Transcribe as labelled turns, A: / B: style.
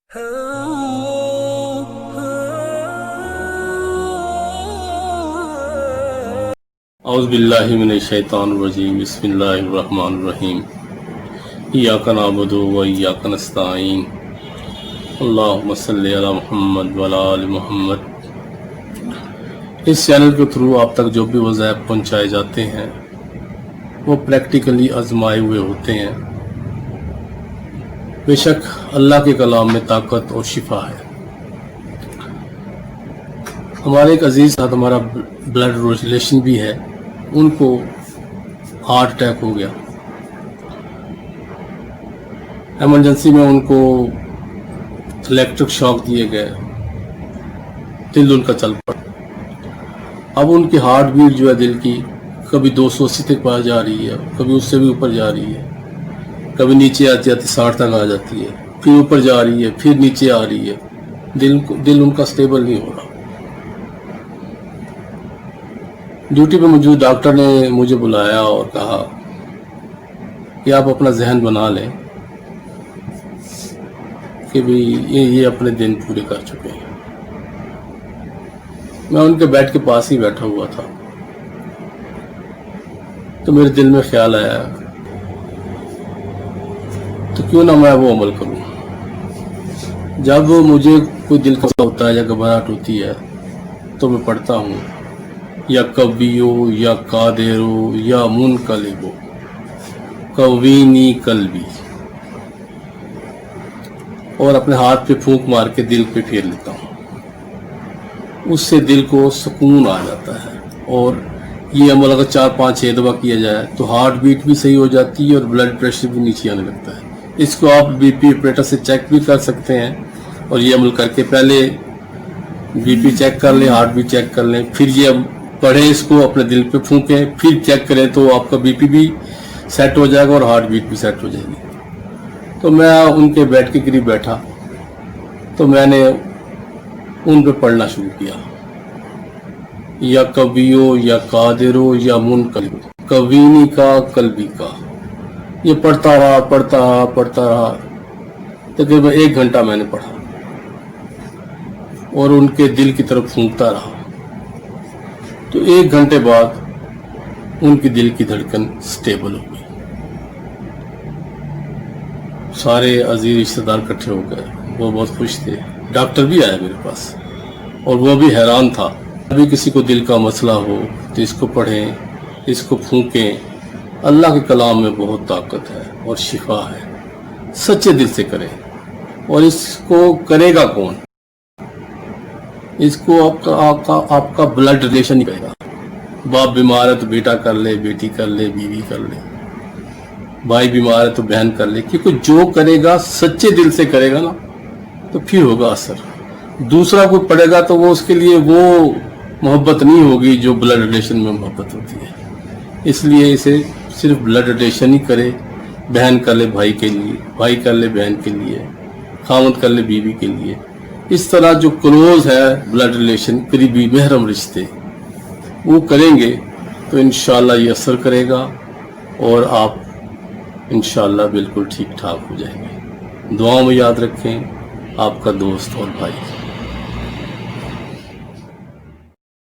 A: اعوذ باللہ من الشیطان الرجیم بسم اللہ الرحمن الرحیم ایاک نعبد و ایاک نستعین اللہم صلی علی محمد وعلی آل محمد۔ اس چینل کے تھرو آپ تک جو بھی وظائف پہنچائے جاتے ہیں وہ پریکٹیکلی آزمائے ہوئے ہوتے ہیں۔ بے شک اللہ کے کلام میں طاقت اور شفا ہے۔ ہمارے ایک عزیز ساتھ ہمارا بلڈ ریلیشن بھی ہے، ان کو ہارٹ اٹیک ہو گیا۔ ایمرجنسی میں ان کو الیکٹرک شاک دیے گئے، دل ان کا چل پڑا۔ اب ان کی ہارٹ بیٹ جو ہے دل کی کبھی 280 تک پار جا رہی ہے، کبھی اس سے بھی اوپر جا رہی ہے، کبھی نیچے آتی آتی 60 تک آ جاتی ہے، پھر اوپر جا رہی ہے، پھر نیچے آ رہی ہے۔ دل ان کا سٹیبل نہیں ہو رہا۔ ڈیوٹی پہ موجود ڈاکٹر نے مجھے بلایا اور کہا کہ آپ اپنا ذہن بنا لیں کہ بھی یہ اپنے دن پورے کر چکے ہیں۔ میں ان کے بیڈ کے پاس ہی بیٹھا ہوا تھا تو میرے دل میں خیال آیا تو کیوں نہ میں وہ عمل کروں۔ جب مجھے کوئی دل کا ہوتا ہے یا گھبراہٹ ہوتی ہے تو میں پڑھتا ہوں یا کبیو یا قادرو یا منقلبو قوینی قلبی، اور اپنے ہاتھ پہ پھونک مار کے دل پہ پھیر لیتا ہوں۔ اس سے دل کو سکون آ جاتا ہے، اور یہ عمل اگر 4-5-6 دفعہ کیا جائے تو ہارٹ بیٹ بھی صحیح ہو جاتی ہے اور بلڈ پریشر بھی نیچے آنے لگتا ہے۔ اس کو آپ بی پی آپریٹر سے چیک بھی کر سکتے ہیں، اور یہ عمل کر کے پہلے بی پی چیک کر لیں، ہارٹ بیٹ چیک کر لیں، پھر یہ پڑھیں، اس کو اپنے دل پہ پھونکیں، پھر چیک کریں تو آپ کا بی پی بھی سیٹ ہو جائے گا اور ہارٹ بیٹ بھی سیٹ ہو جائے گی۔ تو میں ان کے بیڈ کے قریب بیٹھا تو میں نے ان پہ پڑھنا شروع کیا، یا کبیو یا قادرو یا منقلب قوینی کا قلبی کا۔ یہ پڑھتا رہا تقریباً 1 گھنٹہ میں نے پڑھا اور ان کے دل کی طرف پھونکتا رہا۔ تو 1 گھنٹے بعد ان کی دل کی دھڑکن سٹیبل ہو گئی۔ سارے عزیز رشتہ دار اکٹھے ہو گئے، وہ بہت خوش تھے۔ ڈاکٹر بھی آیا میرے پاس اور وہ بھی حیران تھا۔ ابھی کسی کو دل کا مسئلہ ہو تو اس کو پڑھیں، اس کو پھونکیں۔ اللہ کے کلام میں بہت طاقت ہے اور شفا ہے، سچے دل سے کریں۔ اور اس کو کرے گا کون؟ اس کو آپ کا بلڈ ریلیشن ہی کرے گا۔ باپ بیمار ہے تو بیٹا کر لے، بیٹی کر لے، بیوی کر لے، بھائی بیمار ہے تو بہن کر لے، کیونکہ جو کرے گا سچے دل سے کرے گا نا تو پھر ہوگا اثر۔ دوسرا کوئی پڑے گا تو وہ اس کے لیے وہ محبت نہیں ہوگی جو بلڈ ریلیشن میں محبت ہوتی ہے۔ اس لیے اسے صرف بلڈ ریلیشن ہی کرے۔ بہن کر لے بھائی کے لیے، بھائی کر لے بہن کے لیے، خاوند کر لے بیوی کے لیے۔ اس طرح جو کلوز ہے بلڈ ریلیشن، قریبی محرم رشتے، وہ کریں گے تو انشاءاللہ یہ اثر کرے گا اور آپ انشاءاللہ بالکل ٹھیک ٹھاک ہو جائیں گے۔ دعاؤں میں یاد رکھیں، آپ کا دوست اور بھائی۔